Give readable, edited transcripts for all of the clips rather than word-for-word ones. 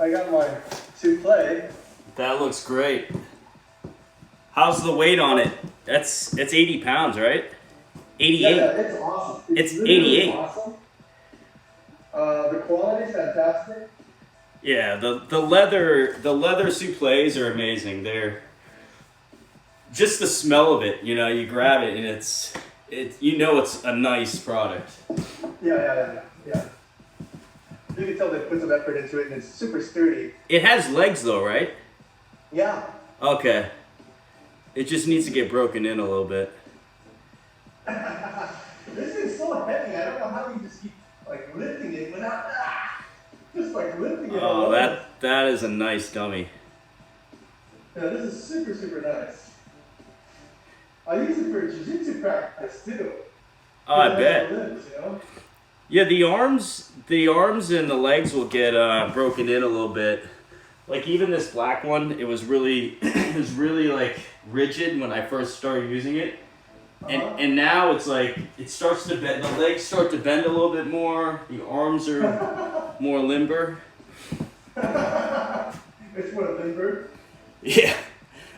I got my souffle. That looks great. How's the weight on it? It's 80 pounds, right? 88. Yeah, it's awesome. It's literally 88. awesome. The quality is fantastic. Yeah, the leather souffles are amazing. They're just the smell of it. You know, you grab it and it's a nice product. Yeah. You can tell they put some effort into it, and it's super sturdy. It has legs though, right? Yeah. Okay. It just needs to get broken in a little bit. This is so heavy. I don't know how you just keep like lifting it without just like lifting it. Oh, that is a nice dummy. Yeah, this is super nice. I use it for jiu-jitsu practice too. Oh, I bet. Limbs, you know? Yeah, the arms and the legs will get broken in a little bit. Like even this black one, it was really like rigid when I first started using it. And now it's like it starts to bend. The legs start to bend a little bit more. The arms are more limber. It's more limber. Yeah,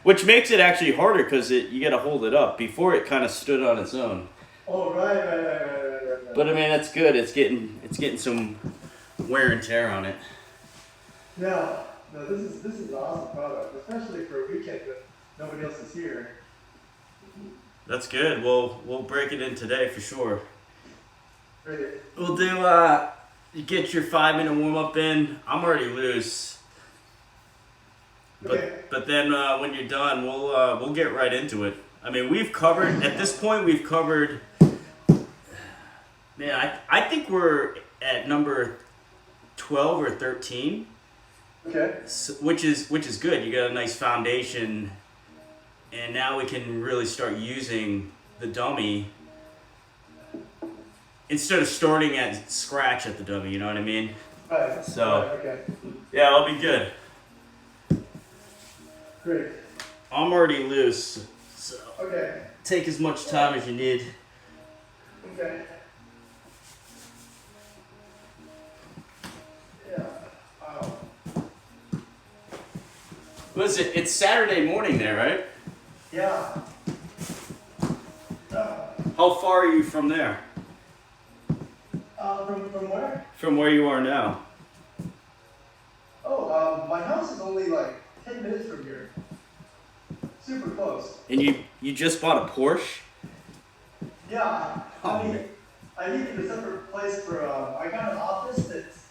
which makes it actually harder because you got to hold it up. Before it kind of stood on its own. Oh right. But I mean that's good. It's getting some wear and tear on it. No, this is an awesome product, especially for a weekend when nobody else is here. That's good. We'll break it in today for sure. Great. We'll do you get your 5-minute warm up in. I'm already loose. Okay. But then when you're done, we'll get right into it. I mean, at this point we've covered. Man, I think we're at number 12 or 13. Okay. So, which is good. You got a nice foundation, and now we can really start using the dummy instead of starting at scratch at the dummy. You know what I mean? Right. So right, okay. yeah, it'll be good. Great. I'm already loose, so Okay. take as much time as you need. Okay. Yeah. Wow. Listen, it's Saturday morning there, right? Yeah. How far are you from there? From where? From where you are now? Oh, my house is only like 10 minutes from here. Super close. And you just bought a Porsche? Yeah. Oh. I needed a separate place for, I got an office that's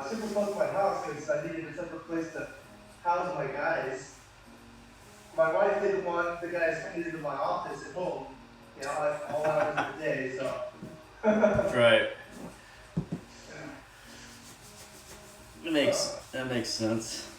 super close to my house because I needed a separate place to house my guys. My wife didn't want the guys coming into my office at home, you know, like all hours of the day, so. Right. That makes sense.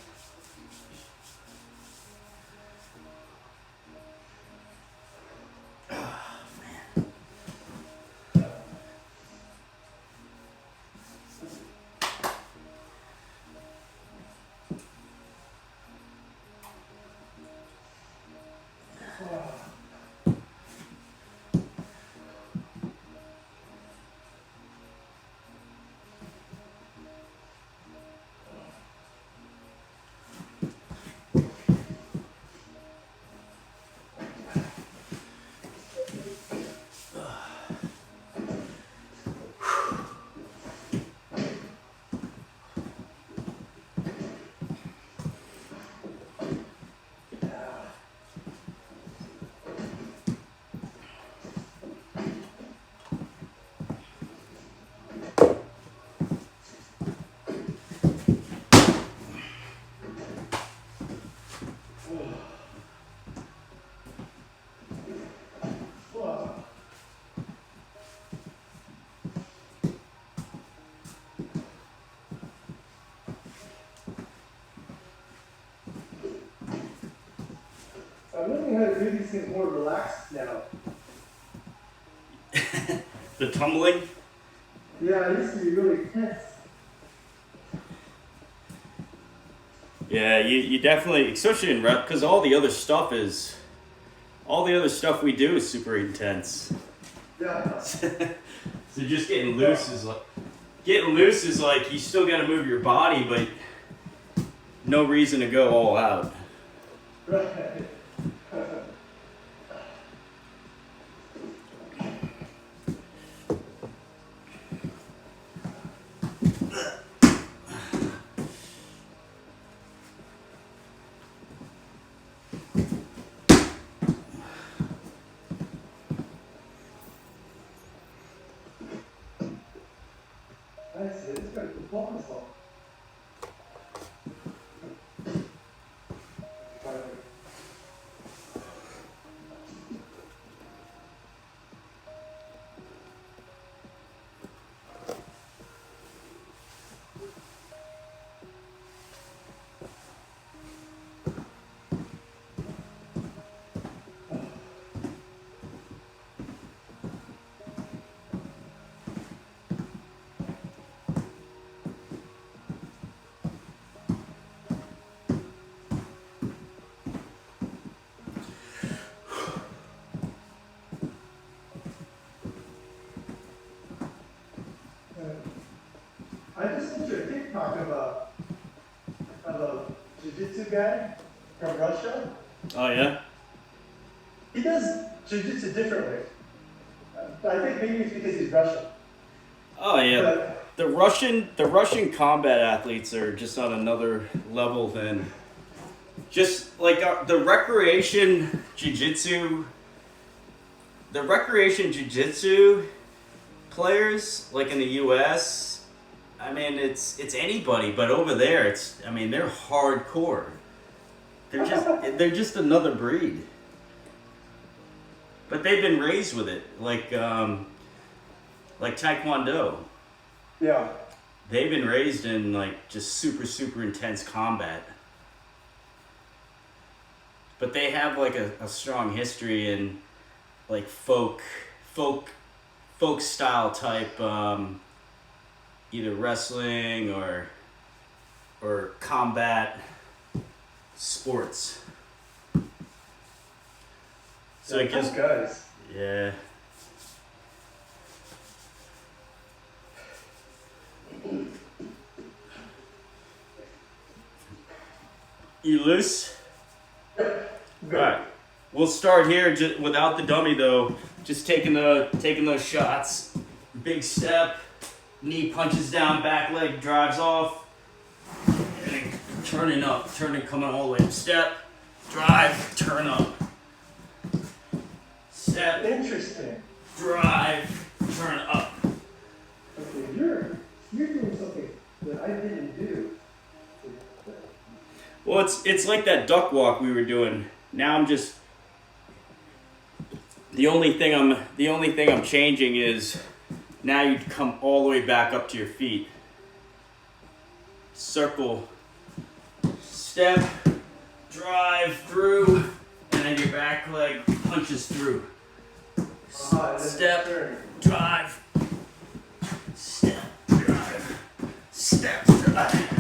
I'm learning how to do these things more relaxed now. The tumbling? Yeah, I used to be really tense. Yeah, you definitely, especially in rep, because all the other stuff we do is super intense. Yeah. So just getting loose is like, getting loose is like you still got to move your body, but no reason to go all out. Right. I see. It's got a performance on. I just sent you a TikTok of a jiu-jitsu guy from Russia. Oh yeah? He does jiu-jitsu differently. I think maybe it's because he's Russian. Oh yeah. But, The Russian combat athletes are just on another level than just like the recreation jiu-jitsu players like in the US. I mean, it's anybody, but over there, they're hardcore. They're just another breed. But they've been raised with it, like Taekwondo. yeah. They've been raised in like just super intense combat. But they have like a strong history in like folk style type. Either wrestling or combat sports. So I guess, guys. yeah. You loose? Good. Alright. We'll start here without the dummy though. Just taking those shots. Big step. Knee punches down, back leg drives off. And turning up, coming all the way up. Step, drive, turn up. Step, Interesting. drive, turn up. Okay, you're doing something that I didn't do. Well, it's like that duck walk we were doing. Now I'm just the only thing I'm changing is now you come all the way back up to your feet. Circle, step, drive through, and then your back leg punches through. Step, drive, step, drive, step, drive.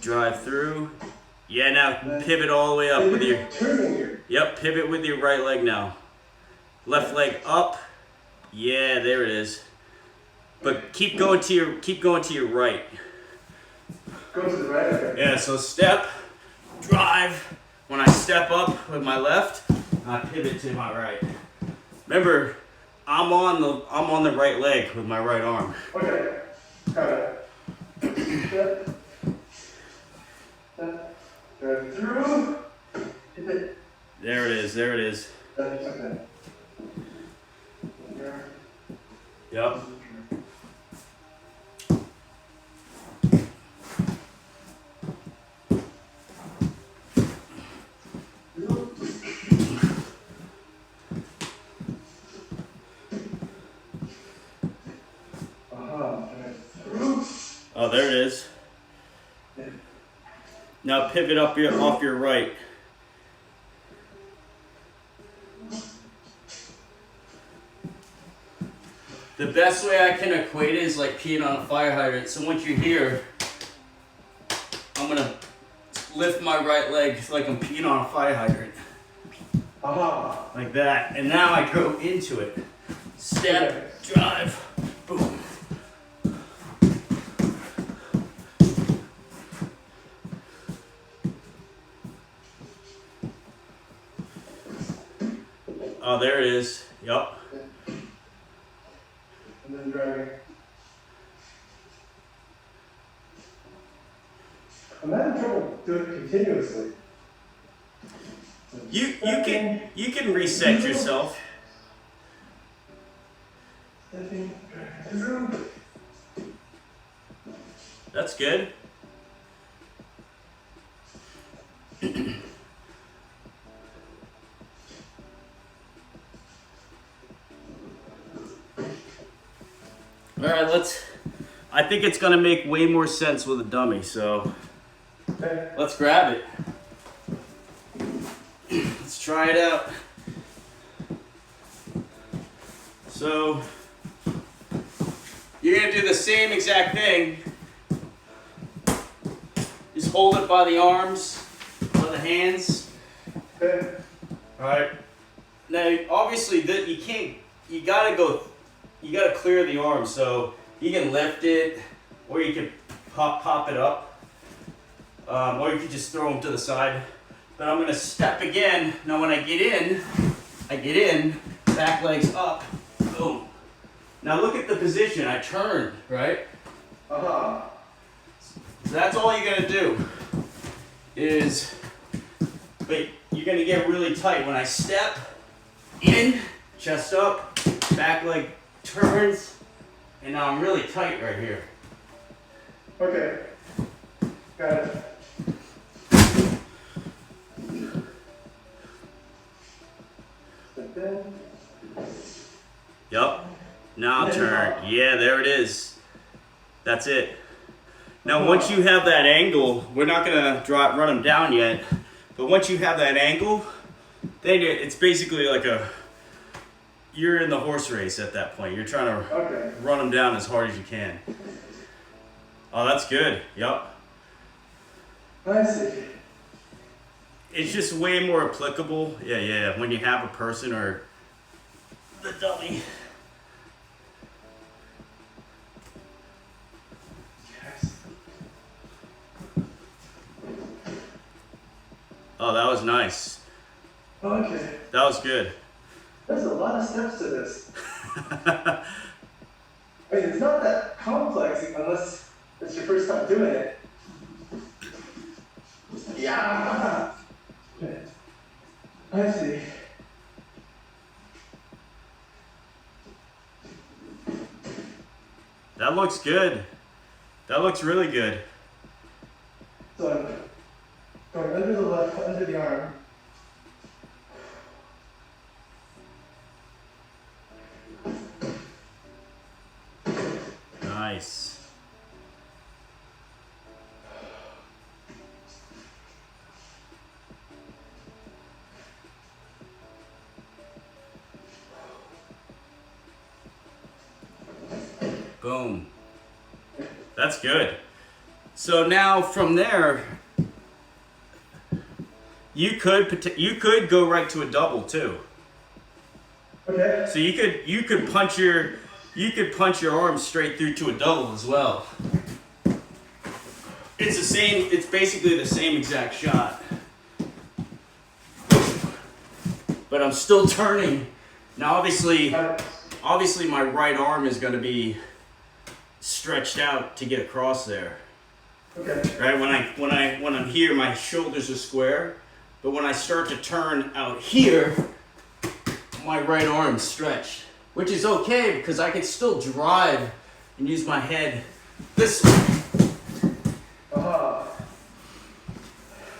Drive through. Yeah, now pivot all the way up with your. Yep, pivot with your right leg now. Left leg up. Yeah, there it is. But keep going to your right. Go to the right. Okay. Yeah, so step, drive. When I step up with my left, I pivot to my right. Remember, I'm on the right leg with my right arm. Okay. Got it. Step. Step. Drive through. Pivot. There it is. Okay. Yep. Oh, there it is. Now pivot up off your right. The best way I can equate it is like peeing on a fire hydrant. So once you're here, I'm gonna lift my right leg like I'm peeing on a fire hydrant. Like that. And now I go into it. Step, drive, boom. Oh, there it is. Yup. And then driving. I'm having trouble doing it continuously. You can reset yourself. That's good. All right, I think it's gonna make way more sense with a dummy, so let's grab it. Let's try it out. So you're gonna do the same exact thing. Just hold it by the arms, by the hands. Okay. All right. Now, obviously, you gotta clear the arm, so you can lift it, or you can pop it up, or you can just throw them to the side. But I'm gonna step again. Now, when I get in, back legs up, boom. Now look at the position. I turned, right? So that's all you're gonna do. But you're gonna get really tight. When I step in, chest up, back leg turns, and now I'm really tight right here. Okay. Got it. Yup. Now turn. Yeah, there it is. That's it. Now once you have that angle, we're not gonna run them down yet, but once you have that angle, then it's basically like you're in the horse race at that point. You're trying to run them down as hard as you can. Oh, that's good. Yup. I see. It's just way more applicable. Yeah. When you have a person or the dummy. Oh, that was nice. Okay. That was good. There's a lot of steps to this. I mean, it's not that complex unless it's your first time doing it. Yeah. I see. That looks good. That looks really good. So I'm going under the left, under the arm. Nice. Boom. That's good. So now from there, you could go right to a double too. Okay. So you could punch your arm straight through to a double as well. It's basically the same exact shot. But I'm still turning. Now obviously my right arm is going to be stretched out to get across there. Okay. Right? When I'm here, my shoulders are square, but when I start to turn out here, my right arm's stretched, which is okay because I can still drive and use my head this way.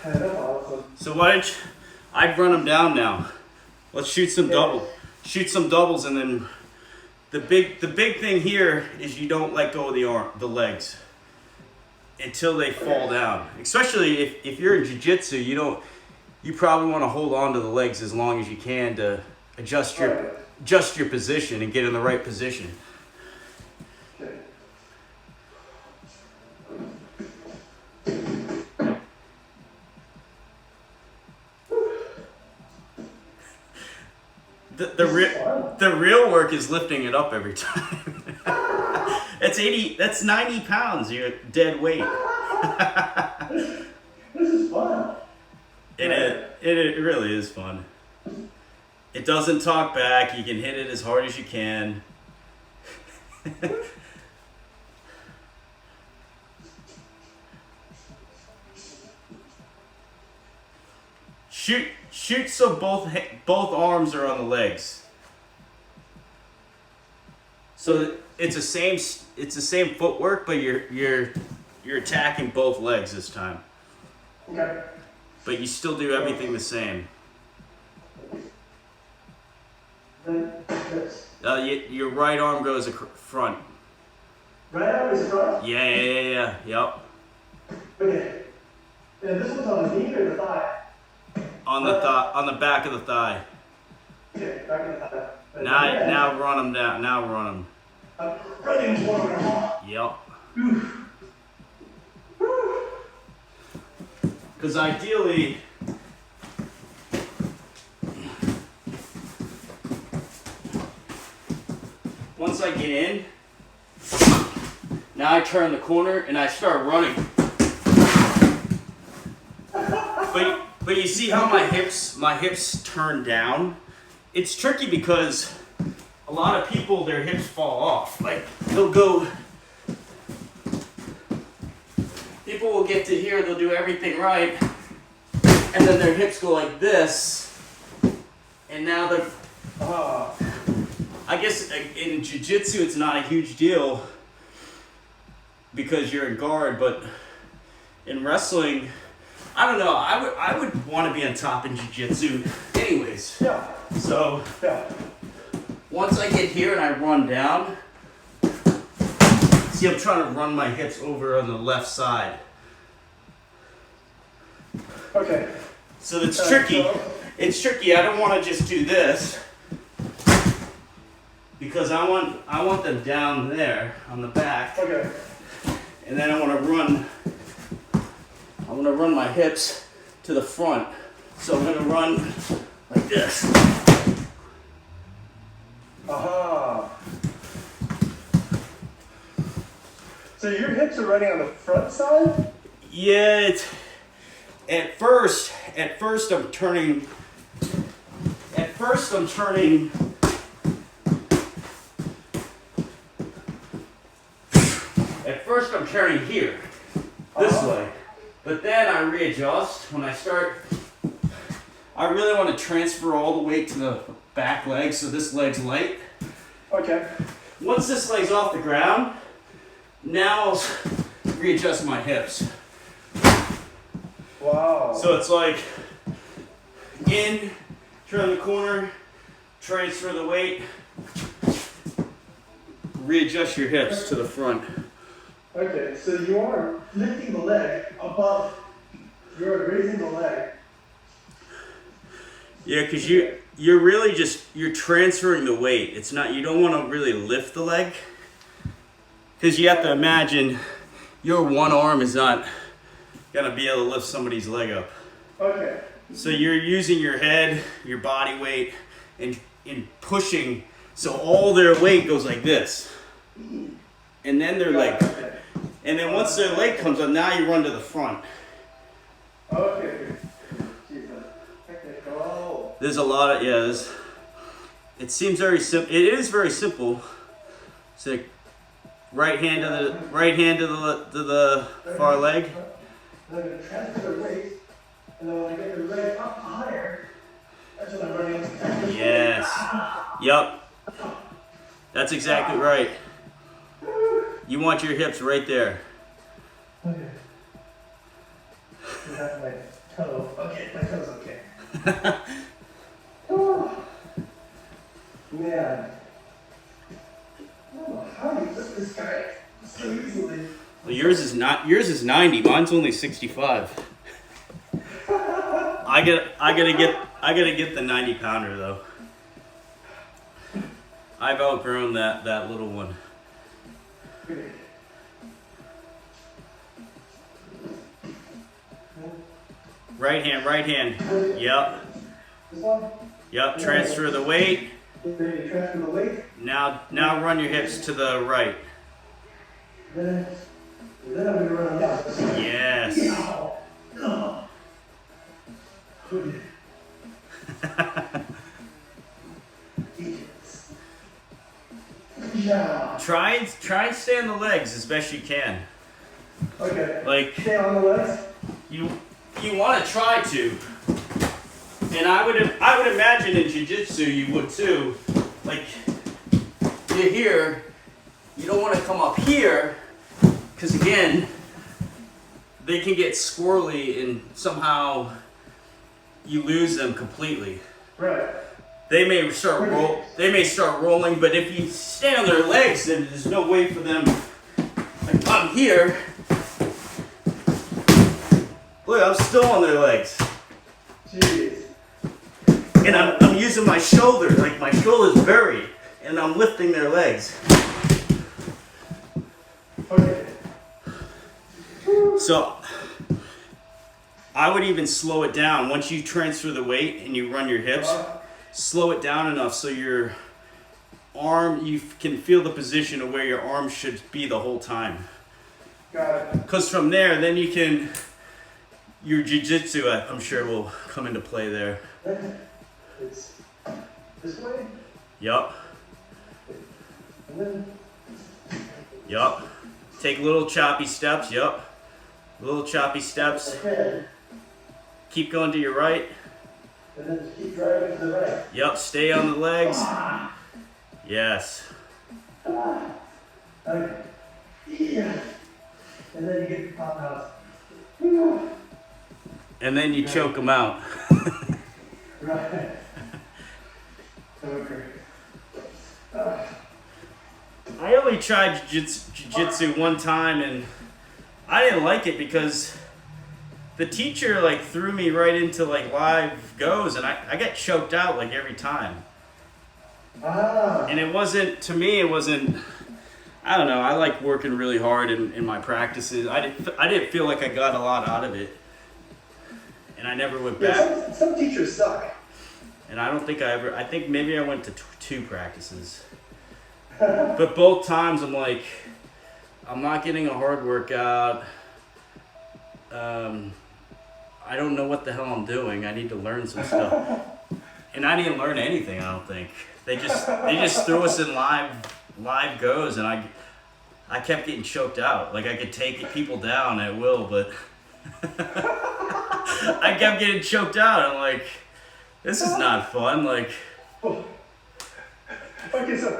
That's awesome. So I'd run them down now. Let's shoot some doubles, and then the big thing here is you don't let go of the legs until they fall down. Especially if you're in jiu-jitsu, you probably want to hold on to the legs as long as you can to adjust your position and get in the right position. the real work is lifting it up every time. That's 90 pounds, you're dead weight. This is fun. It really is fun. It doesn't talk back. You can hit it as hard as you can. Shoot so both arms are on the legs. So it's the same footwork, but you're attacking both legs this time. Okay. But you still do everything the same. Then this. Your right arm goes front. Right arm is front? Yeah. Yep. Okay. And this one's on the knee or the thigh? On the back of the thigh. Okay, back of the thigh. Now run them down. Now run them. I'm running forward. Yep. Because ideally, once I get in, now I turn the corner and I start running. But you see how my hips turn down? It's tricky because a lot of people, their hips fall off. Like they'll go, people will get to here, they'll do everything right, and then their hips go like this, and now they're, I guess in jiu-jitsu it's not a huge deal because you're in guard, but in wrestling, I don't know, I would want to be on top in jiu-jitsu anyways. Yeah. So, Yeah. once I get here and I run down, see I'm trying to run my hips over on the left side. Okay. So it's tricky. It's tricky. I don't want to just do this because I want them down there on the back. Okay. And then I want to run my hips to the front. So I'm going to run like this. So your hips are running on the front side? Yeah, it's at first I'm turning here this way. But then I readjust when I start. I really want to transfer all the weight to the back leg, so this leg's light. Okay. Once this leg's off the ground, now I'll readjust my hips. Wow. So it's like in, turn the corner, transfer the weight, readjust your hips to the front. Okay, so you are lifting the leg above, you're raising the leg. Yeah, because you're really you're transferring the weight. It's not, you don't want to really lift the leg. Because you have to imagine your one arm is not going to be able to lift somebody's leg up. Okay. So you're using your head, your body weight, and pushing, so all their weight goes like this. And then their leg. And then once their leg comes up, now you run to the front. Okay. Oh. There's a lot of, it seems very simple. It is very simple. So right hand to the far leg. And I'm going to transfer the weight, and then when I get the leg up higher, that's when I'm running. Yes. Yep. That's exactly right. You want your hips right there. Okay. You have my toe. Okay, my toe's okay. Oh, man. Oh, how do you lift this guy so easily? Well, yours is 90. Mine's only 65. I gotta get the 90 pounder though. I've outgrown that little one. Right hand. Yep. This one? Yep. Transfer the weight. Then you transfer the weight. Now run your hips to the right. Then I'm going to run down. Yes. Oh. Yeah. Try and stay on the legs as best you can. Okay. Like Stay on the legs. you want to try to. And I would imagine in jiu-jitsu you would too. Like you're here, you don't want to come up here because again, they can get squirrely and somehow you lose them completely. Right. They may start rolling, but if you stay on their legs, then there's no way for them. Like I'm here. Look, I'm still on their legs. Jeez. And I'm using my shoulder, like my shoulder's buried, and I'm lifting their legs. Okay. So I would even slow it down once you transfer the weight and you run your hips. Slow it down enough so your arm, you can feel the position of where your arm should be the whole time. Got it. Because from there, then you can, your jiu-jitsu, I'm sure, will come into play there. It's this way. Yup. And then. Yup. Take little choppy steps. Yup. Little choppy steps. Okay. Keep going to your right. And then just keep driving to the right. Yup. Stay on the legs. Yes. Okay. Yeah. And then you get the compounds. And then you choke them out. Right. Okay. I only tried jiu-jitsu one time and I didn't like it because the teacher like threw me right into like live goes and I got choked out like every time. And it wasn't, to me it wasn't, I don't know, I like working really hard in my practices. I didn't feel like I got a lot out of it. And I never went back. Yeah, some teachers suck. And I don't think I think maybe I went to two practices. But both times I'm like, I'm not getting a hard workout. I don't know what the hell I'm doing. I need to learn some stuff. And I didn't learn anything, I don't think. They just threw us in live goes and I kept getting choked out. Like I could take people down at will, but I kept getting choked out. I'm like, this is not fun. Like, okay, so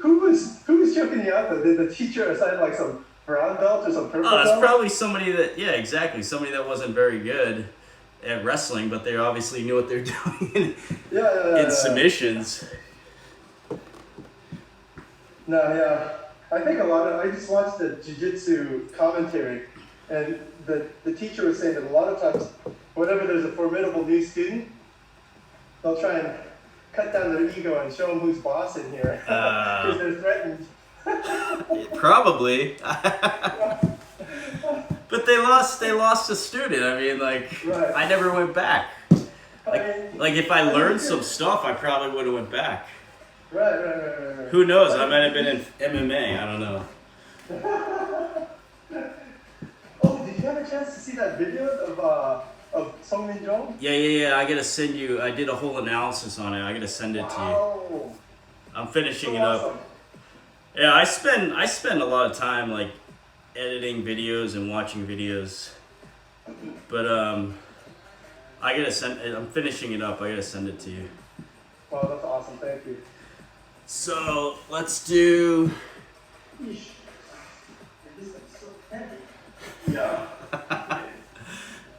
who was choking you out? Did the teacher assign like some brown belt or some purple belt? it's probably somebody that, yeah, exactly, somebody that wasn't very good at wrestling, but they obviously knew what they're doing in submissions. No, yeah. I think I just watched the jiu-jitsu commentary, and the teacher was saying that a lot of times, whenever there's a formidable new student, they'll try and cut down their ego and show them who's boss in here, because they're threatened. Probably. But they lost a student. I mean, like, Right. I never went back. Like if I learned some stuff, I probably would have went back. Right. Who knows? I might have been in MMA. I don't know. Oh, did you have a chance to see that video of Song Min Jong? Yeah. I gotta send you. I did a whole analysis on it. I gotta send it to you. Oh, I'm finishing so it up. awesome. Yeah, I spend a lot of time like editing videos and watching videos. But I gotta send. I'm finishing it up. I gotta send it to you. Wow, that's awesome. Thank you. So let's do. Yeesh. This is so heavy. Yeah.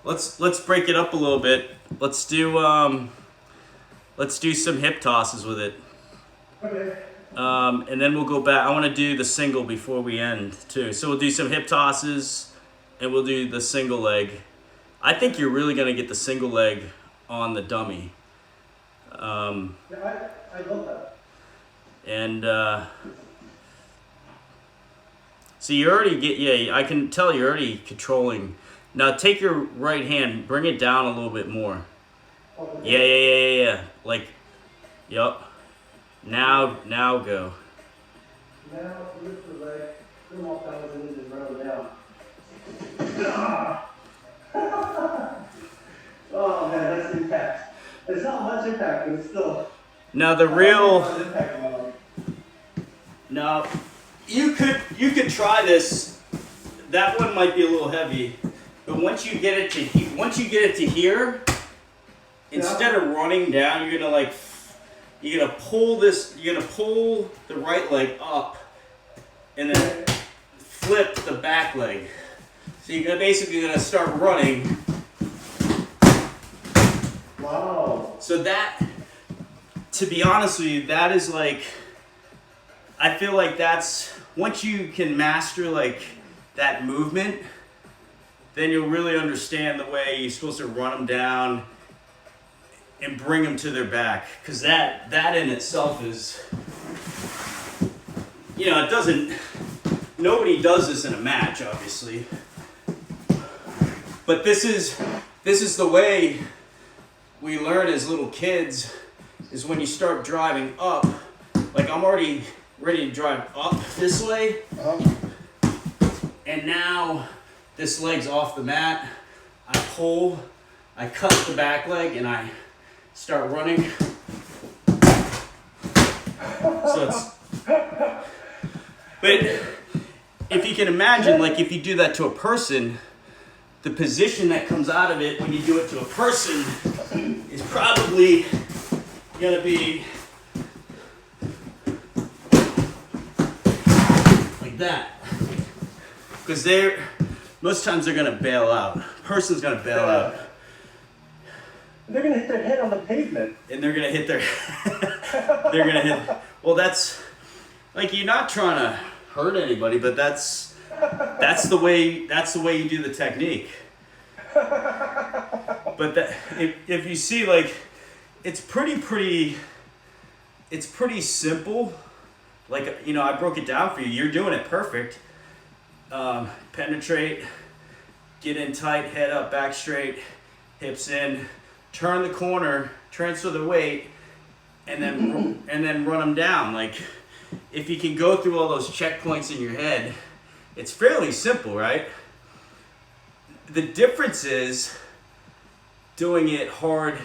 Let's break it up a little bit. Let's do some hip tosses with it. Okay. And then we'll go back. I want to do the single before we end too. So we'll do some hip tosses, and we'll do the single leg. I think you're really gonna get the single leg on the dummy. Yeah, I love that. And so you already get, yeah, I can tell you're already controlling. Now take your right hand, bring it down a little bit more. Oh, Yeah. Like, yup. Now go. Now lift the leg, put them all thousand in and run them down. Ah! Oh man, that's impact. It's not much impact, but it's still. Now the real. Now, you could try this. That one might be a little heavy, but once you get it to here, instead of running down, you're gonna pull the right leg up, and then flip the back leg. So you're basically gonna start running. Wow. So that, to be honest with you, that is like, I feel like that's, once you can master like that movement, then you'll really understand the way you're supposed to run them down and bring them to their back. Because that in itself is, you know, it doesn't, nobody does this in a match, obviously. But this is the way we learn as little kids, is when you start driving up. Like, I'm already ready to drive up this way, and now this leg's off the mat. I pull, I cut the back leg, and I start running. So it's, but if you can imagine, like, if you do that to a person, the position that comes out of it when you do it to a person is probably gonna be like that, because most times they're gonna bail out. Person's gonna bail out. They're gonna hit their head on the pavement. And they're gonna hit well, that's, like, you're not trying to hurt anybody, but that's the way you do the technique. But if you see, like, it's pretty simple. Like, you know, I broke it down for you. You're doing it perfect. Penetrate, get in tight, head up, back straight, hips in, turn the corner, transfer the weight, and then run them down. Like, if you can go through all those checkpoints in your head, it's fairly simple, right? The difference is doing it hard,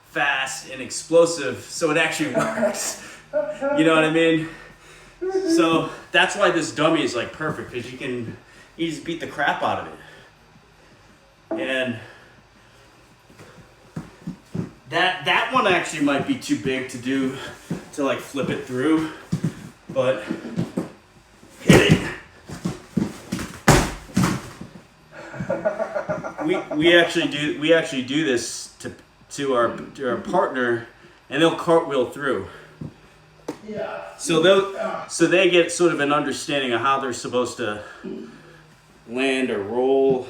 fast, and explosive, so it actually works. You know what I mean? So that's why this dummy is like perfect, because you just beat the crap out of it. And that one actually might be too big to do, to like flip it through, but hit it. We actually do this to our partner, and they'll cartwheel through. Yeah. So they get sort of an understanding of how they're supposed to land or roll.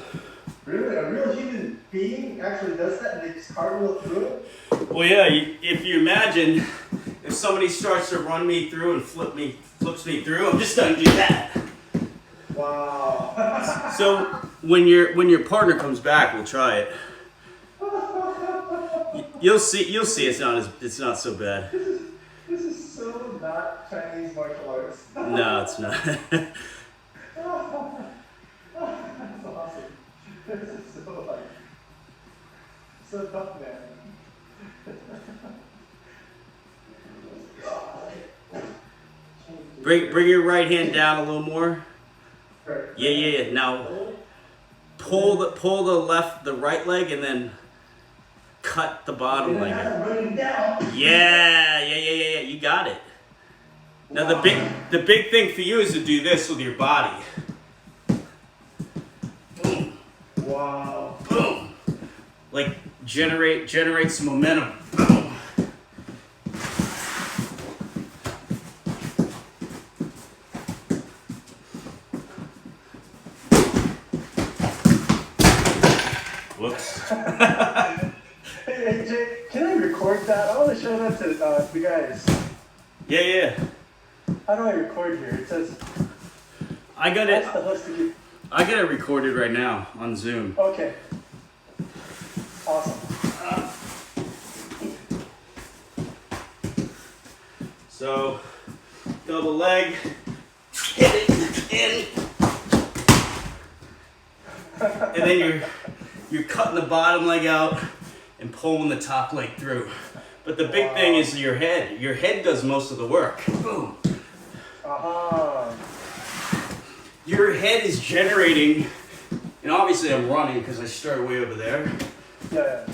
Really? A real human being actually does that, and they just cartwheel through it? Well, yeah. If you imagine, if somebody starts to run me through and flips me through, I'm just gonna do that. Wow. So when your partner comes back, we'll try it. You'll see. It's not so bad. This is so not Chinese martial arts. No, it's not. That's awesome. This is so tough, man. Bring your right hand down a little more. Yeah. Now pull the right leg, and then cut the bottom leg. Yeah. You got it. Now the big thing for you is to do this with your body. Boom. Wow. Boom. Like generate some momentum. Boom. Whoops. Hey, Jay, can I record that? I want to show that to the guys. Yeah. How do I record here? It says. I got it recorded right now on Zoom. Okay. Awesome. So So, double leg, hit it in, and then you're cutting the bottom leg out and pulling the top leg through. But the big thing is your head. Your head does most of the work. Boom. Your head is generating, and obviously I'm running because I started way over there. Yeah.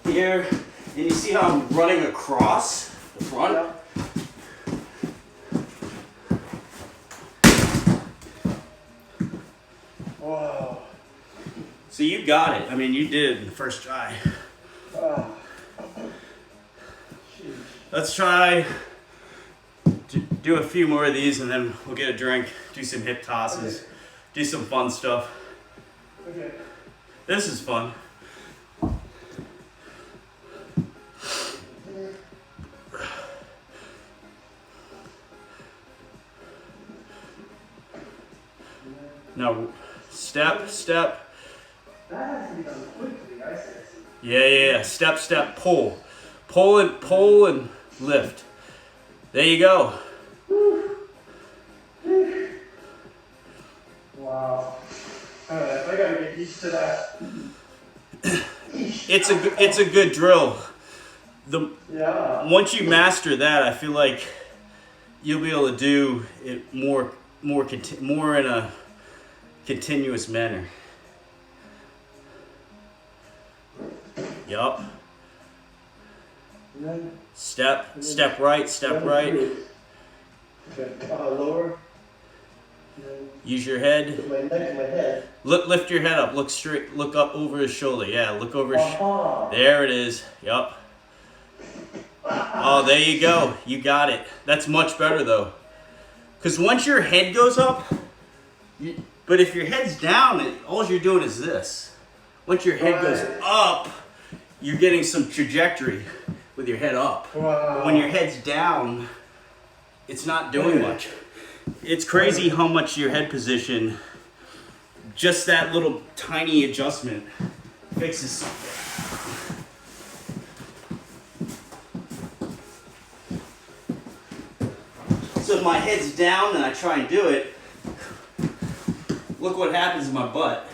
Here, and you see how I'm running across the front? Yeah. Whoa. So you got it. I mean, you did in the first try. Let's try to do a few more of these and then we'll get a drink, do some hip tosses, Okay. do some fun stuff. Okay. This is fun. Now, step, step. That has to be done quickly, I see. Yeah. Step, step, pull. Pull and lift. There you go. Wow. Alright, I gotta get used to that. It's a good drill. Yeah. Once you master that, I feel like you'll be able to do it more in a continuous manner. Yup. Step right, step right. Okay. Lower. Use your head. With my neck and my head. Lift your head up. Look straight. Look up over his shoulder. Yeah, look over his there it is. Yup. Oh, there you go. You got it. That's much better though. Because once your head goes up, but if your head's down, all you're doing is this. Once your head goes up, you're getting some trajectory with your head up. Wow. But when your head's down, it's not doing much. It's crazy how much your head position, just that little tiny adjustment, fixes something. So if my head's down and I try and do it, look what happens in my butt,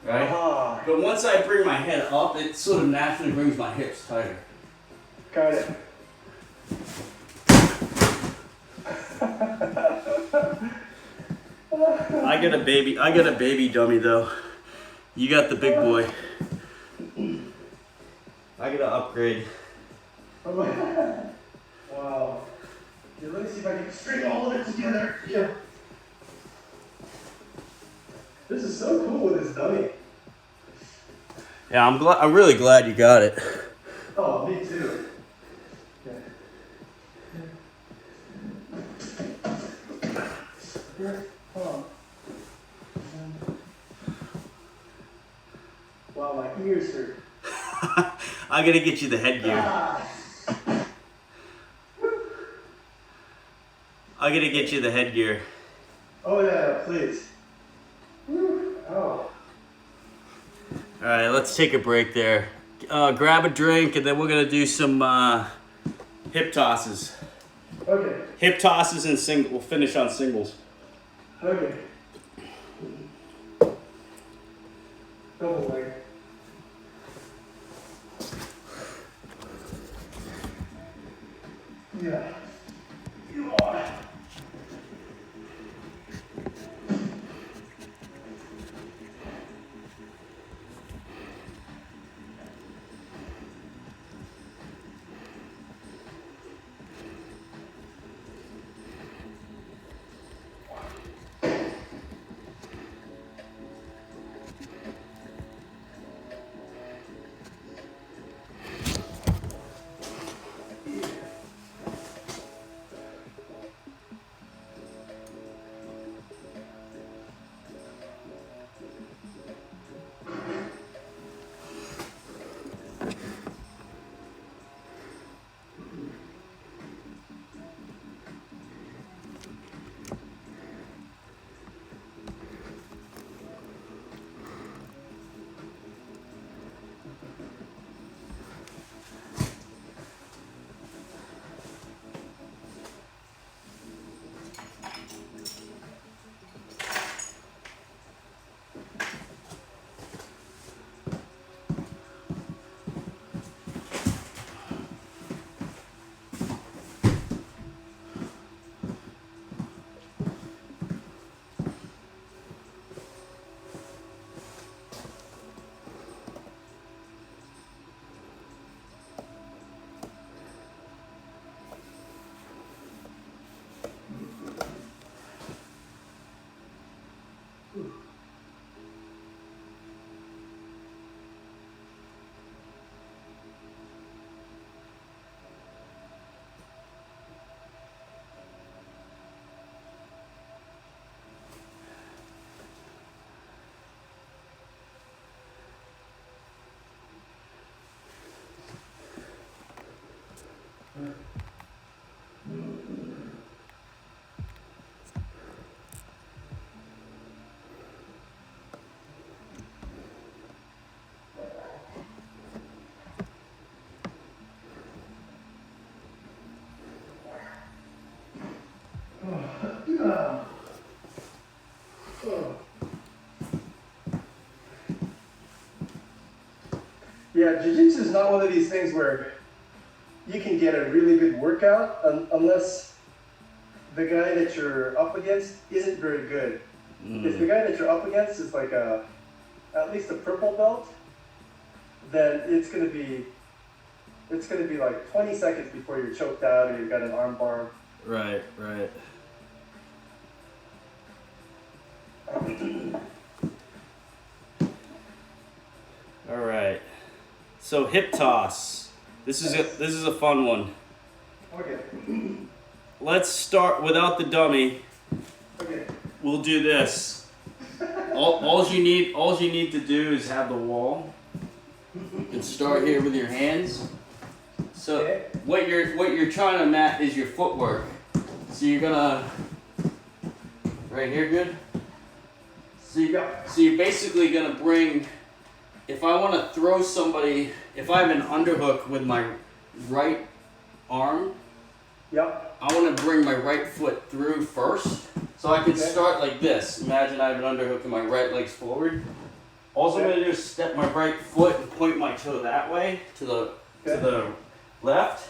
right? But once I bring my head up, it sort of naturally brings my hips tighter. Got it. I got a baby dummy though. You got the big boy. I gotta upgrade. Wow. Yeah, let me see if I can string all of it together. Yeah. This is so cool with this dummy. Yeah, I'm really glad you got it. Oh, me too. Okay. Here, hold on. Wow, my ears hurt. I gotta get you the headgear. I gotta get you the headgear. Oh yeah, please. Oh. Alright, let's take a break there. Grab a drink and then we're gonna do some hip tosses. Okay. Hip tosses and single. We'll finish on singles. Okay. Double leg. Yeah. Yeah, jiu-jitsu is not one of these things where you can get a really good workout unless the guy that you're up against isn't very good. If the guy that you're up against is like at least a purple belt, then it's gonna be like 20 seconds before you're choked out or you've got an arm bar. Right, right. All right. So hip toss. This is a fun one. Okay. Let's start without the dummy. Okay. We'll do this. All you need to do is have the wall. And start here with your hands. So Okay. what you're trying to mat is your footwork. So you're gonna right here, good. So you're basically gonna bring. If I want to throw somebody, if I have an underhook with my right arm, Yep. I want to bring my right foot through first. So I can start like this. Imagine I have an underhook and my right leg's forward. All I'm going to do is step my right foot and point my toe that way to the left.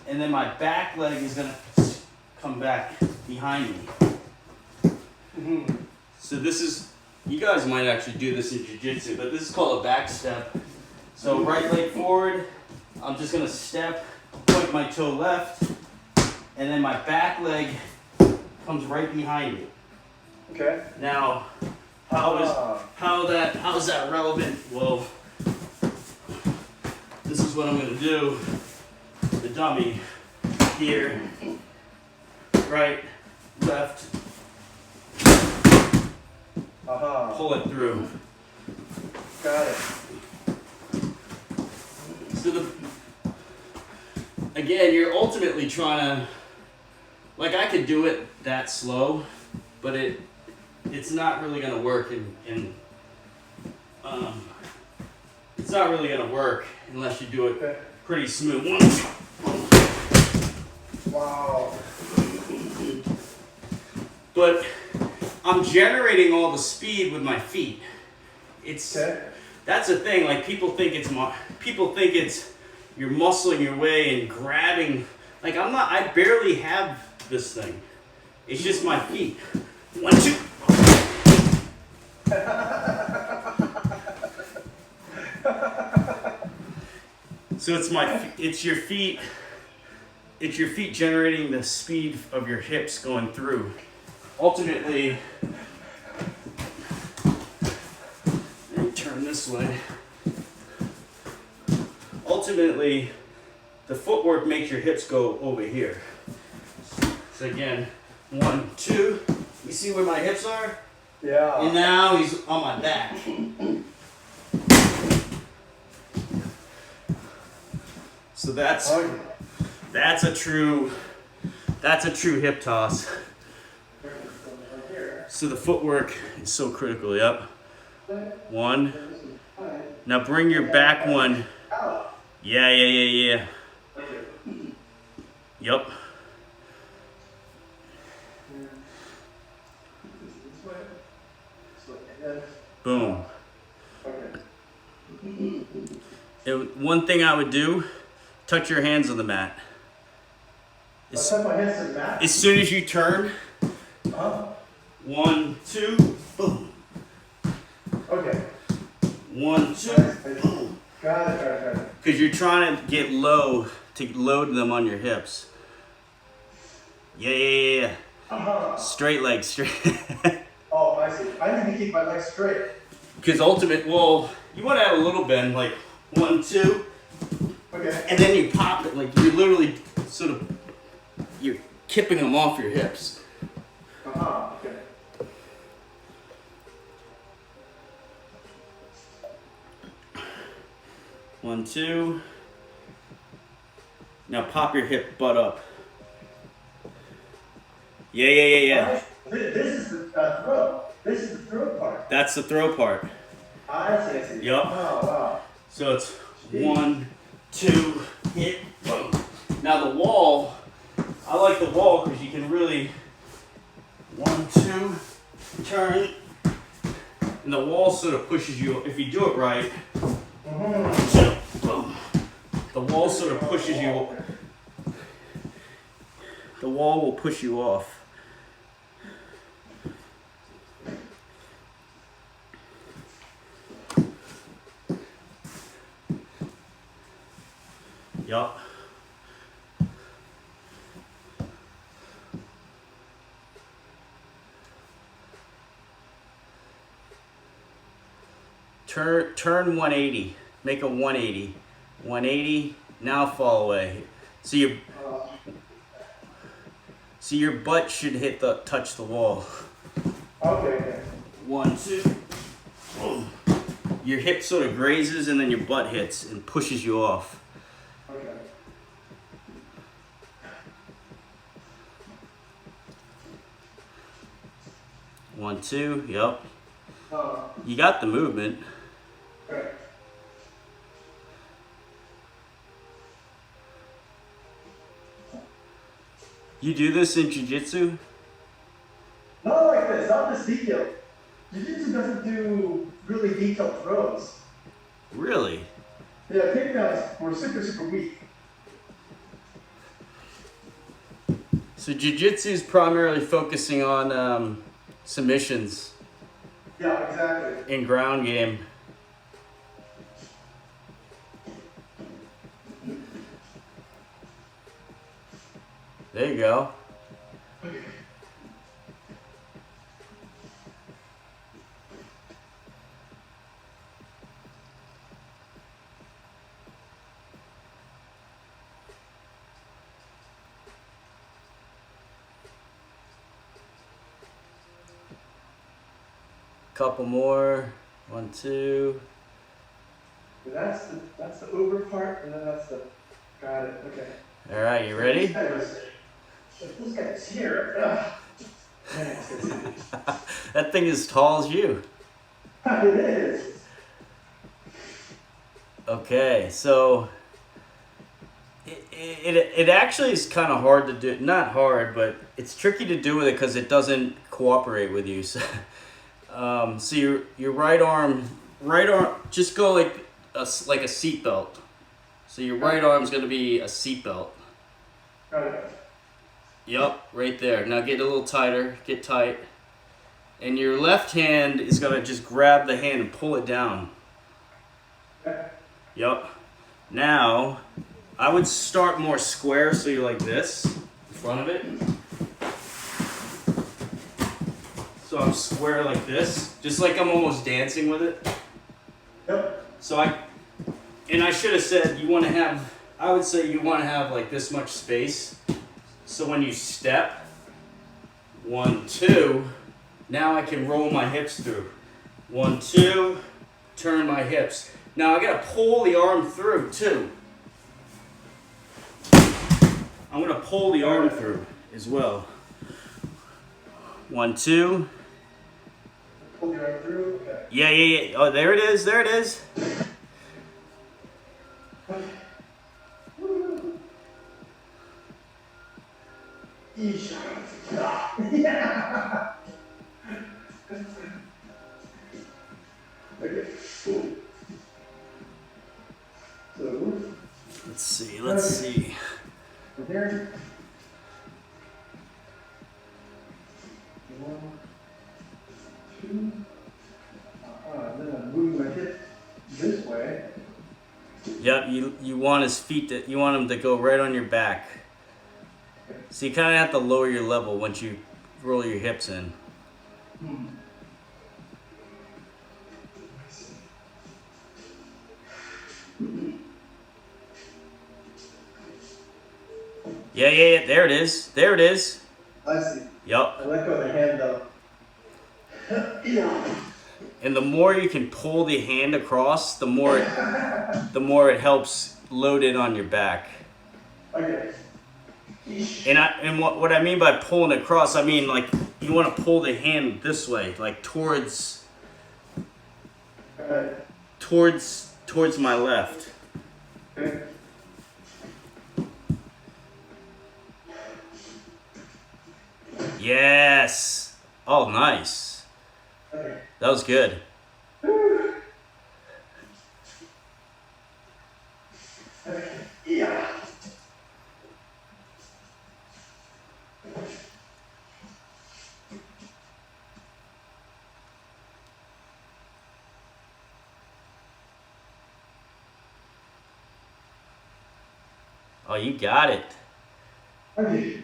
And then my back leg is going to come back behind me. Mm-hmm. So this is, you guys might actually do this in jiu-jitsu, but this is called a back step. So right leg forward, I'm just going to step, point my toe left, and then my back leg comes right behind me. Okay. Now, how is that relevant? Well, this is what I'm going to do. The dummy here, right, left, pull it through. Got it. So again, you're ultimately trying to, like I could do it that slow, but it's not really gonna work it's not really gonna work unless you do it pretty smooth. Wow. But I'm generating all the speed with my feet. That's the thing. Like people think it's you're muscling your way and grabbing. Like I'm not. I barely have this thing. It's just my feet. 1, 2. So it's your feet. It's your feet generating the speed of your hips going through. Ultimately, let me turn this way. Ultimately, the footwork makes your hips go over here. So again, 1, 2. You see where my hips are? Yeah. And now he's on my back. So that's a true hip toss. So the footwork is so critical. Yep. 1. Now bring your back one. Yeah. Yep. Boom. One thing I would do, touch your hands on the mat. As soon as you turn, 1, 2, boom. Okay. 1, 2, boom. Got it. Because you're trying to get low to load them on your hips. Yeah. Straight leg, straight. Oh, I see. I need to keep my legs straight. Because you want to have a little bend, like 1, 2. Okay. And then you pop it, like you're literally you're kipping them off your hips. Okay. 1, 2. Now pop your hip butt up. Yeah. This is the throw. This is the throw part. That's the throw part. I see. Yup. Oh, wow. So it's 1, 2, hit, boom. Now the wall, I like the wall because you can really 1, 2, turn, and the wall sort of pushes you, if you do it right, 1, 2. The wall sort of pushes you. The wall will push you off. Yup. Turn 180. Make a 180. 180. Now fall away. So your butt should touch the wall. Okay. 1, 2. Boom. Your hip sort of grazes and then your butt hits and pushes you off. Okay. 1, 2. Yep. You got the movement. Okay. You do this in jiu-jitsu? Not like this, not this detailed. Jiu-jitsu doesn't do really detailed throws. Really? Yeah, takedowns were super weak. So jiu-jitsu is primarily focusing on submissions Yeah, exactly. in ground game. There you go. Couple more. 1, 2. That's the over part, and then that's the. Got it. Okay. All right, you ready? If this guy's here. Man, That thing is as tall as you. it is. Okay, so it actually is kind of hard to do. Not hard, but it's tricky to do with it because it doesn't cooperate with you. So your right arm, just go like a seat belt. So your right arm's gonna be a seat belt. Got it. Yup, right there. Now get a little tighter, get tight. And your left hand is gonna just grab the hand and pull it down. Okay. Yup. Now, I would start more square so you're like this, in front of it. So I'm square like this, just like I'm almost dancing with it. Yep. So I should have said I would say you want to have like this much space. So when you step, 1, 2, now I can roll my hips through. 1, 2, turn my hips. Now I gotta pull the arm through too. I'm gonna pull the arm through as well. 1, 2. Pull the arm through. Okay. Yeah. Oh, there it is. There it is. Eesh. Yeah. Okay. Cool. So. Let's see. From here. 1, 2. Then I'm moving my hip this way. Yep, you want his feet you want him to go right on your back. So you kind of have to lower your level once you roll your hips in. Yeah. There it is. There it is. I see. Yup. I let go of the hand though. Yeah. And the more you can pull the hand across, the more it helps load it on your back. Okay. And what I mean by pulling it across, I mean like you want to pull the hand this way, like towards my left. Okay. Yes. Oh, nice. Okay. That was good. Okay. Oh, you got it. Okay.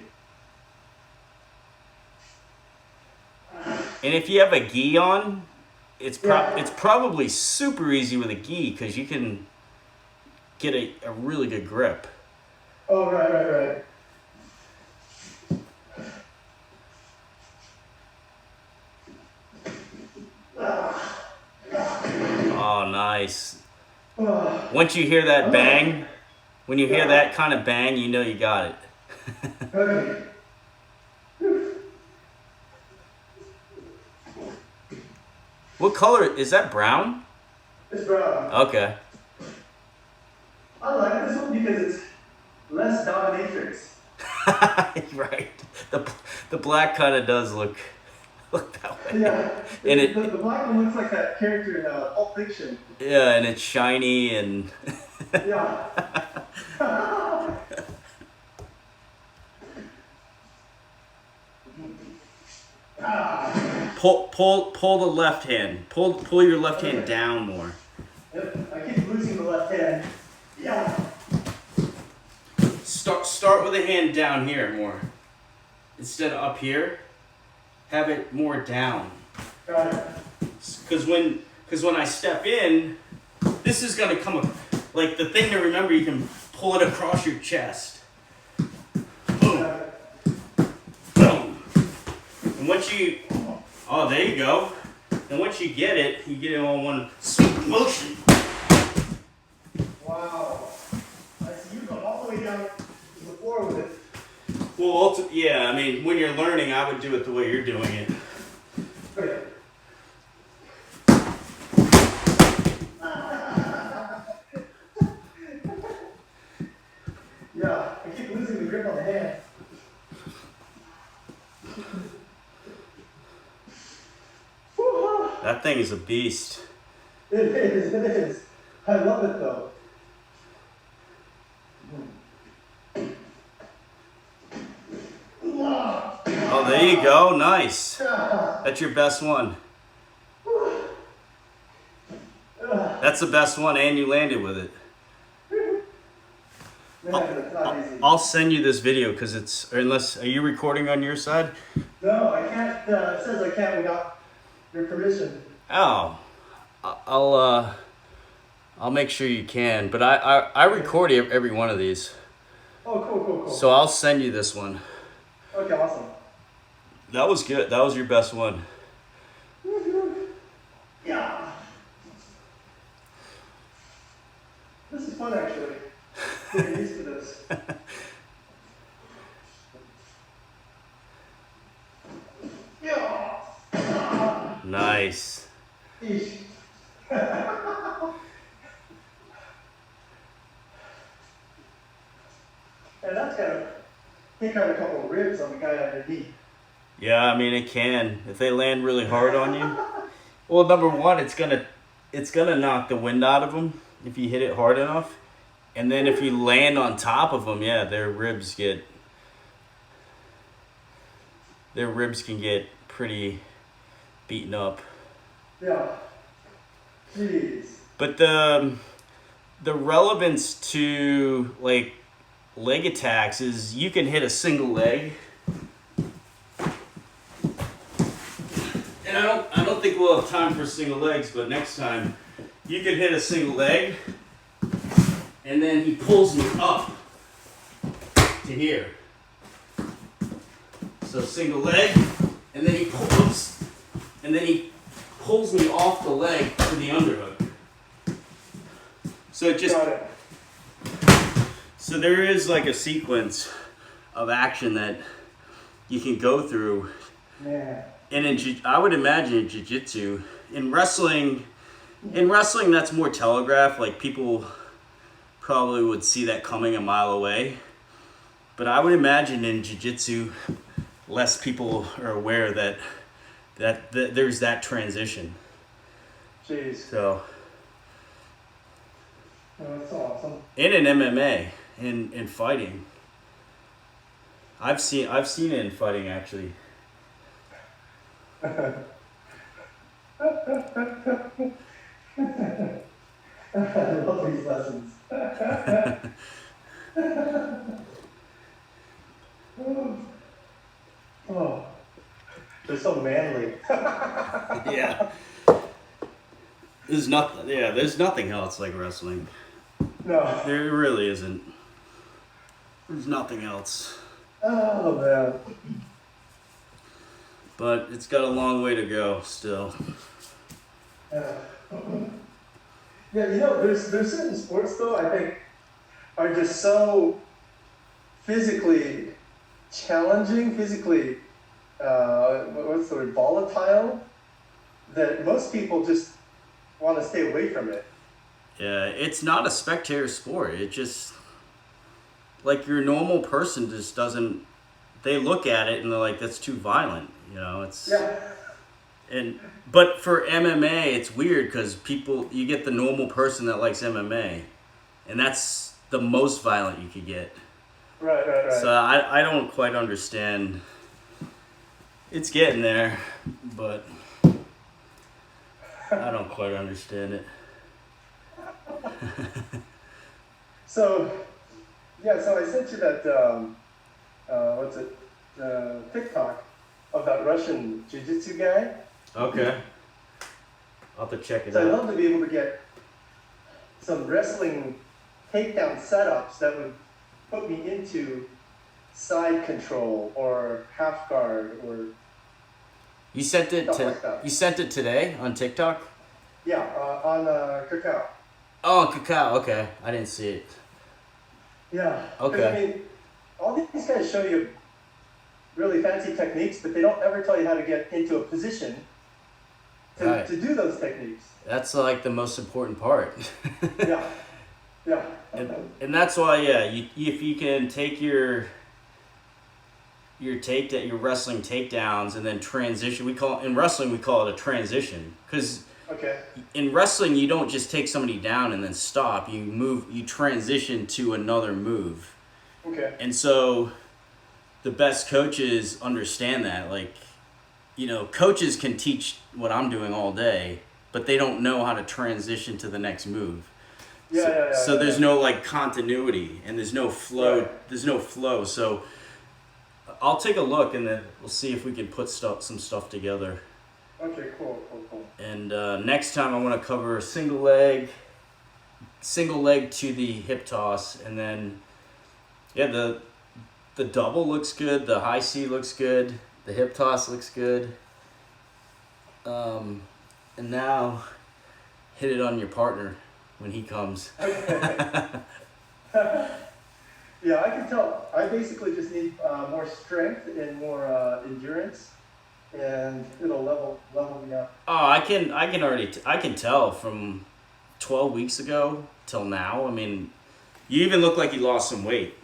And if you have a gi on, it's Yeah. probably super easy with a gi because you can get a really good grip. Oh, right. Oh, nice. Oh, Once you hear that oh, bang, when you hear yeah. that kind of bang, you know you got it. Okay. What color is that? Brown? It's brown. Okay. I like this one because it's less dominatrix. Right. The black kind of does look that way. Yeah. And The black one looks like that character in Pulp Fiction. yeah, and it's shiny and Yeah. pull the left hand. Pull your left hand down more. Yep. I keep losing the left hand. Yeah. Start with a hand down here more. Instead of up here, have it more down. Got it. Because when I step in, this is gonna come like the thing to remember. You can pull it across your chest. Boom, Got it. boom. And once you, oh, there you go. And once you get it all in one sweet motion. Wow. I see you going all the way down to the floor with it. Well, yeah. I mean, when you're learning, I would do it the way you're doing it. Okay. Yeah, I keep losing the grip on the hand. That thing is a beast. It is. I love it though. Oh, there you go. Nice. That's your best one. That's the best one, and you landed with it. Man, it's not easy. I'll send you this video because it's, unless, are you recording on your side? No, I can't. It says I can't without your permission. Oh, I'll make sure you can. But I record every one of these, Oh, cool. so I'll send you this one. Okay, awesome. That was good. That was your best one. Yeah. This is fun actually. Getting used to this. Yeah. Nice. Eesh. And that's got a couple of ribs on the guy underneath. Yeah, I mean it can. If they land really hard on you. Well, number one, it's gonna knock the wind out of them if you hit it hard enough. And then if you land on top of them, yeah, their ribs can get pretty beaten up. Yeah. Jeez. But the relevance to like leg attacks is you can hit a single leg. And I don't think we'll have time for single legs, but next time you can hit a single leg and then he pulls me up to here. So single leg, and then he pulls me off the leg to the underhook. So it just Got it. so there is like a sequence of action that you can go through. Man. And I would imagine in jiu-jitsu, in wrestling that's more telegraphed. Like people probably would see that coming a mile away. But I would imagine in jiu-jitsu, less people are aware that there's that transition. Jeez. So, Oh, that's awesome. and in MMA, in fighting, I've seen it in fighting actually. I love these lessons. Oh, they're so manly. Yeah. There's nothing else like wrestling. No. There really isn't. There's nothing else. Oh man. But it's got a long way to go still. Yeah. Yeah, there's certain sports though I think are just so physically challenging, physically what's the word, volatile, that most people just want to stay away from it. Yeah, it's not a spectator sport. It just, like, your normal person just doesn't, they look at it and they're like, that's too violent, it's... Yeah. But for MMA, it's weird because you get the normal person that likes MMA, and that's the most violent you could get. Right. So I don't quite understand. It's getting there, but I don't quite understand it. So I sent you that, TikTok of that Russian jiu-jitsu guy. Okay. I'll have to check it So I'd out. love to be able to get some wrestling takedown setups that would put me into side control or half guard or You sent it stuff like that. You sent it today on TikTok? Yeah, on Kakao. Oh, Cacao. Okay, I didn't see it. Yeah. 'Cause, Okay. I mean, all these guys show you really fancy techniques, but they don't ever tell you how to get into a position Right. to do those techniques. That's like the most important part. Yeah. Yeah. And that's why, if you can take your wrestling takedowns and then transition. In wrestling we call it a transition, because Okay. in wrestling you don't just take somebody down and then stop. You transition to another move. Okay. And so the best coaches understand that. Like, coaches can teach what I'm doing all day, but they don't know how to transition to the next move. So there's no like continuity and there's no flow. Right. There's no flow. So I'll take a look and then we'll see if we can put some stuff together. Okay, cool. And next time I want to cover single leg to the hip toss, and then the double looks good, the high C looks good, the hip toss looks good. And now hit it on your partner when he comes. Yeah, I can tell. I basically just need more strength and more endurance, and it'll level me up. Oh, I can tell from 12 weeks ago till now. I mean, you even look like you lost some weight.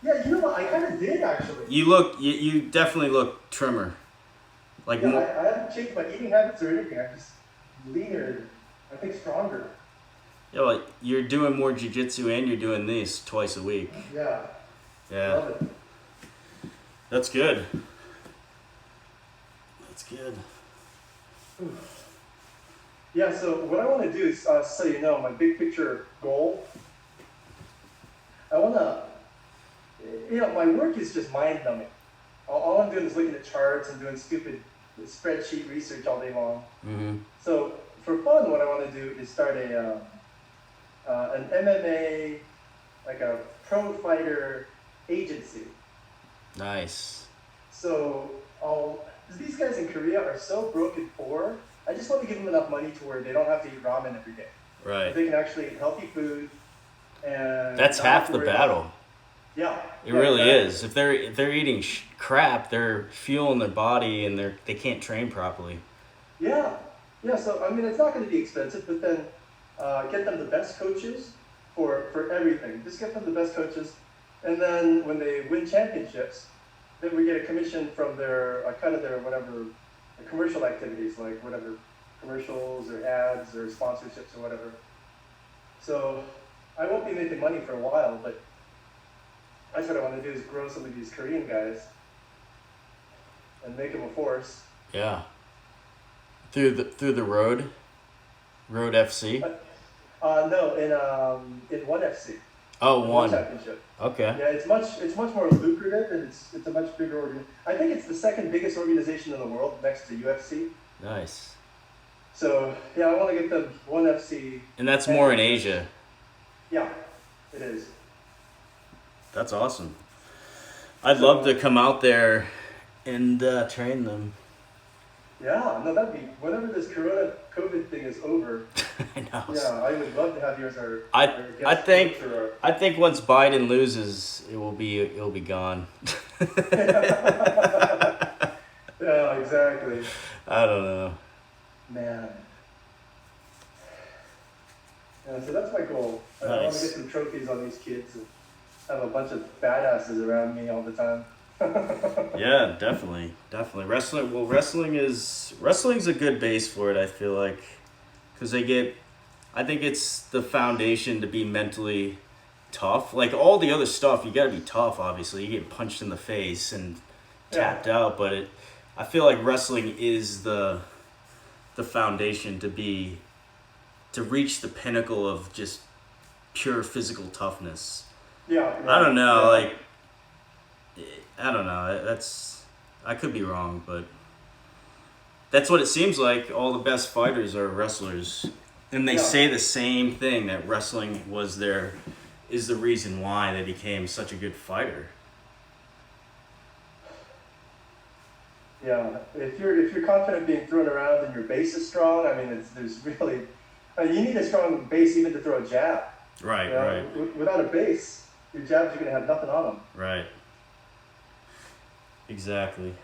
Yeah, you know what? I kind of did actually. You definitely look trimmer. Like, Yeah, I haven't changed my eating habits or anything. I'm just leaner. I think stronger. well, you're doing more jiu-jitsu and you're doing this twice a week. Yeah. Yeah, Love it. that's good. That's good. Yeah, so what I want to do is, so you know, my big picture goal, I want to, my work is just mind-numbing. All I'm doing is looking at charts and doing stupid spreadsheet research all day long. Mm-hmm. So for fun, what I want to do is start an MMA, like a pro fighter agency. Nice. So these guys in Korea are so broken poor. I just want to give them enough money to where they don't have to eat ramen every day. Right. They can actually eat healthy food, and That's not half have to the worry battle. about- Yeah. It really is. If they're eating crap, they're fueling their body and they can't train properly. Yeah. Yeah. So I mean, it's not going to be expensive, but then get them the best coaches for everything. Just get them the best coaches, and then when they win championships, then we get a commission from a cut of their whatever the commercial activities, like whatever commercials or ads or sponsorships or whatever. So I won't be making money for a while, but that's what I want to do is grow some of these Korean guys and make them a force. Yeah. Through the road FC. No, in 1FC. Oh, The one. championship. Okay. Yeah, it's much more lucrative, and it's a much bigger organ. I think it's the second biggest organization in the world next to UFC. Nice. So yeah, I want to get the ONE FC. And that's more in Asia. Yeah, it is. That's awesome. I'd love to come out there and train them. Yeah, no, that'd be whenever this COVID thing is over. I know. Yeah, I would love to have you as our. I guest think coach or I think once Biden loses, it'll be gone. Yeah, exactly. I don't know. Man. Yeah, so that's my goal. I want to Nice. get some trophies on these kids and have a bunch of badasses around me all the time. Yeah, definitely. Wrestling. Well, wrestling's a good base for it. I feel like, because I think it's the foundation to be mentally tough. Like all the other stuff, you got to be tough. Obviously, you get punched in the face and tapped out, but I feel like wrestling is the foundation to reach the pinnacle of just pure physical toughness. Yeah. I don't know, yeah. like, I don't know. I could be wrong, but that's what it seems like. All the best fighters are wrestlers, and they say the same thing, that wrestling is the reason why they became such a good fighter. Yeah, if you're confident being thrown around and your base is strong, I mean, there's really, you need a strong base even to throw a jab. Right, You know? right, Without a base, your jabs are gonna have nothing on them. right. Exactly.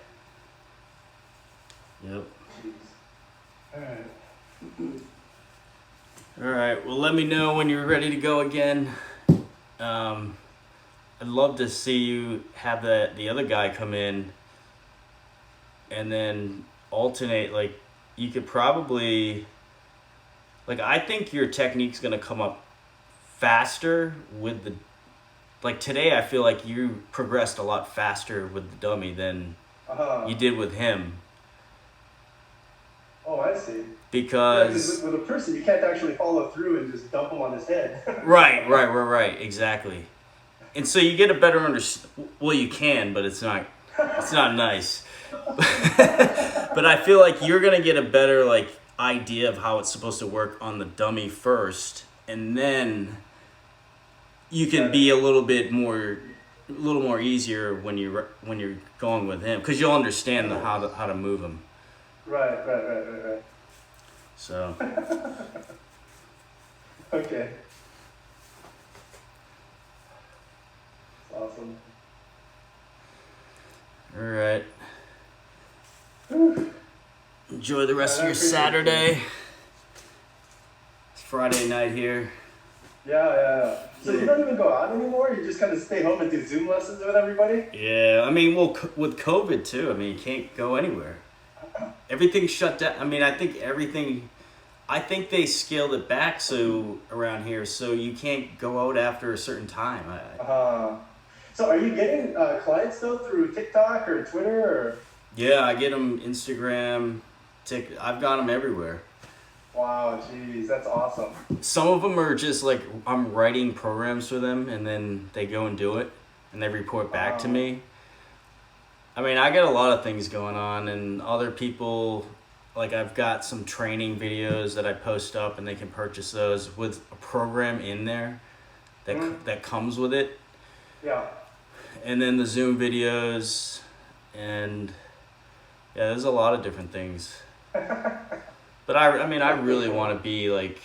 Yep. Jeez. All right. All right. Well, let me know when you're ready to go again. I'd love to see you have the other guy come in, and then alternate. Like, you could probably, like, I think your technique's gonna come up faster with the. Like today, I feel like you progressed a lot faster with the dummy than you did with him. Oh, I see. Because with a person, you can't actually follow through and just dump him on his head. right, exactly. And so you get a better well, you can, but it's not nice. But I feel like you're gonna get a better like idea of how it's supposed to work on the dummy first, and then you can be a little more easier when you're going with him, because you'll understand how to move him. Right. So. Okay. That's awesome. All right. Whew. Enjoy the rest of your Saturday. It's Friday night here. Yeah. So you don't even go out anymore? You just kind of stay home and do Zoom lessons with everybody? Yeah, I mean, well, with COVID too, I mean, you can't go anywhere. Everything's shut down. I mean, I think they scaled it back around here, so you can't go out after a certain time. So are you getting clients though through TikTok or Twitter or? Yeah, I get them Instagram, I've got them everywhere. Wow, geez, that's awesome. Some of them are just like I'm writing programs for them, and then they go and do it, and they report back to me. I mean, I got a lot of things going on, and other people, like I've got some training videos that I post up, and they can purchase those with a program in there that comes with it. Yeah. And then the Zoom videos, and yeah, there's a lot of different things. But I mean, I really want to be like,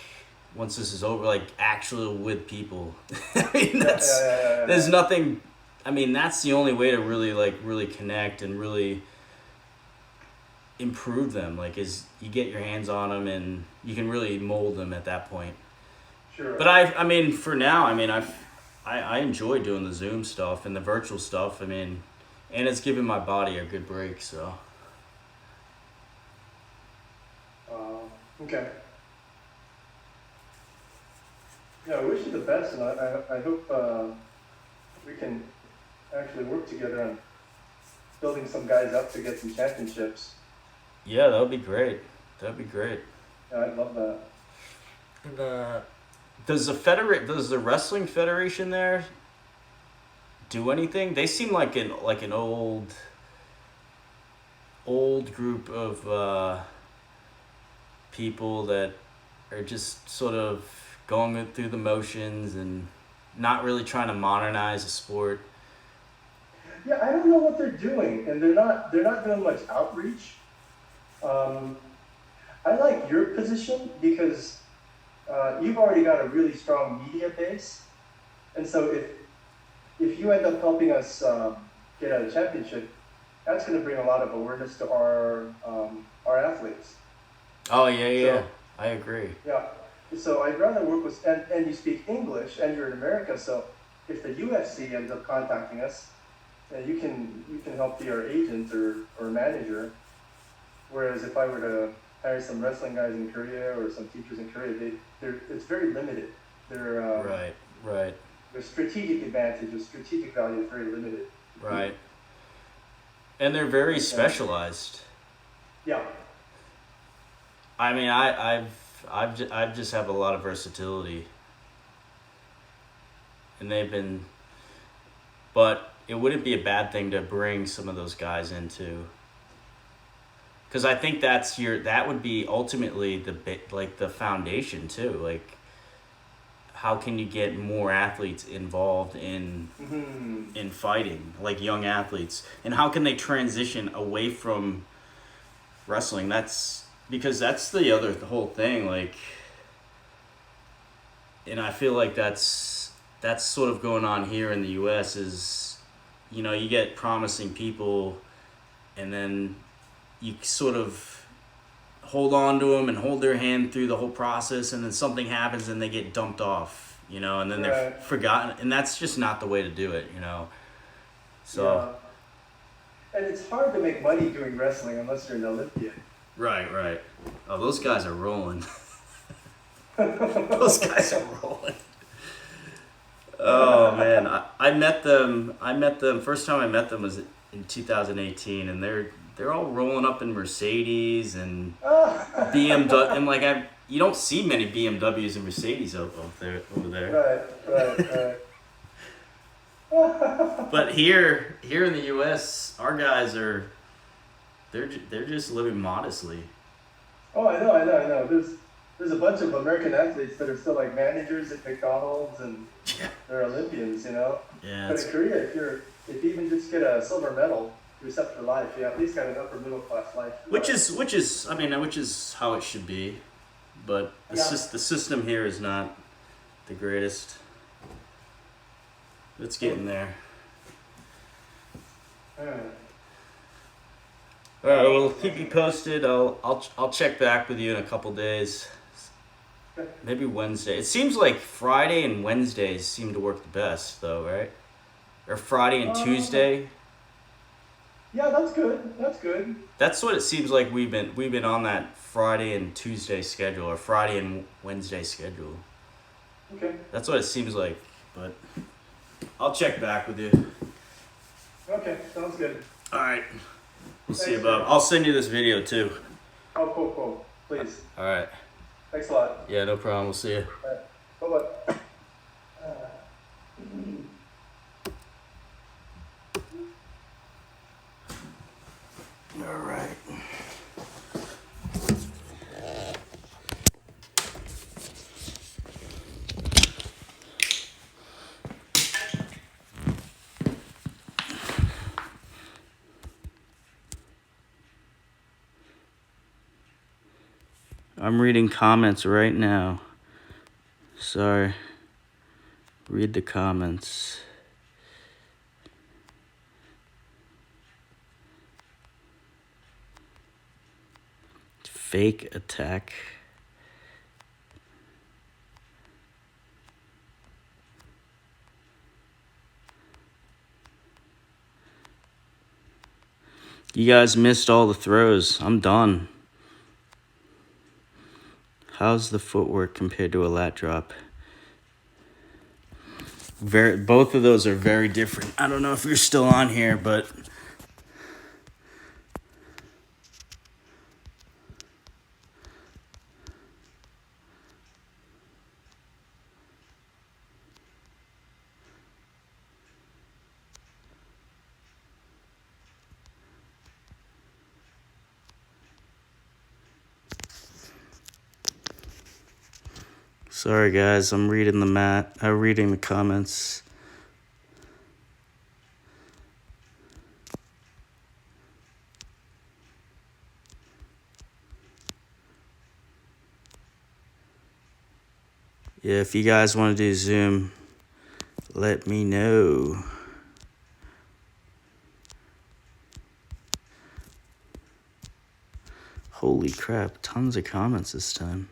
once this is over, like actually with people. I mean, there's nothing. I mean, that's the only way to really connect and really improve them. Like, is you get your hands on them and you can really mold them at that point. Sure. But I mean, for now, I mean, I enjoy doing the Zoom stuff and the virtual stuff. I mean, and it's giving my body a good break. So. Okay. Yeah, I wish you the best, and I hope we can actually work together on building some guys up to get some championships. Yeah, that would be great. Yeah, I'd love that. And Does the wrestling federation there do anything? They seem like an old group of people that are just sort of going through the motions and not really trying to modernize the sport. Yeah, I don't know what they're doing, and they're not doing much outreach. Um, I like your position because you've already got a really strong media base, and so if you end up helping us get a championship, that's going to bring a lot of awareness to our athletes. Oh yeah, yeah, So I agree. yeah, so I'd rather work with and you speak English and you're in America, so if the UFC ends up contacting us, you can help be our agent or manager. Whereas if I were to hire some wrestling guys in Korea or some teachers in Korea, it's very limited. Their Right, their strategic advantage, or strategic value is very limited. right. And they're very specialized. Yeah, I mean, I've just have a lot of versatility, and but it wouldn't be a bad thing to bring some of those guys into, because I think that would be ultimately the foundation too. Like, how can you get more athletes involved in fighting, like young athletes, and how can they transition away from wrestling? That's because that's the whole thing, like, and I feel like that's sort of going on here in the US is, you get promising people, and then you sort of hold on to them and hold their hand through the whole process, and then something happens and they get dumped off, and then they're right. forgotten, and that's just not the way to do it. So Yeah, and it's hard to make money doing wrestling unless you're an Olympian. right. Oh, those guys are rolling. Those guys are rolling. Oh man, I met them. First time I met them was in 2018, and they're all rolling up in Mercedes and BMW, and like you don't see many BMWs and Mercedes over there. Right. But here in the U.S., our guys they're just living modestly. Oh, I know. There's a bunch of American athletes that are still like managers at McDonald's, and Yeah. they're Olympians, Yeah, But in Korea, if you even just get a silver medal, you're set for life. You at least got an upper middle class life. which is how it should be, but the Yeah. the system here is not the greatest. It's getting there. Alright. All right, well, keep you posted. I'll check back with you in a couple days. Maybe Wednesday. It seems like Friday and Wednesdays seem to work the best, though, right? Or Friday and Tuesday. Yeah, that's good. That's good. That's what it seems like we've been on that Friday and Tuesday schedule, or Friday and Wednesday schedule. Okay. That's what it seems like, but I'll check back with you. Okay, sounds good. All right. We'll see you, Thanks, Bob. man. I'll send you this video too. Oh, cool. Please. All right. Thanks a lot. Yeah, no problem. We'll see you. Bye-bye. All right. I'm reading comments right now. Sorry. Read the comments. Fake attack. You guys missed all the throws. I'm done. How's the footwork compared to a lat drop? Both of those are very different. I don't know if you're still on here, but Sorry guys, I'm reading the comments. Yeah, if you guys want to do Zoom, let me know. Holy crap, tons of comments this time.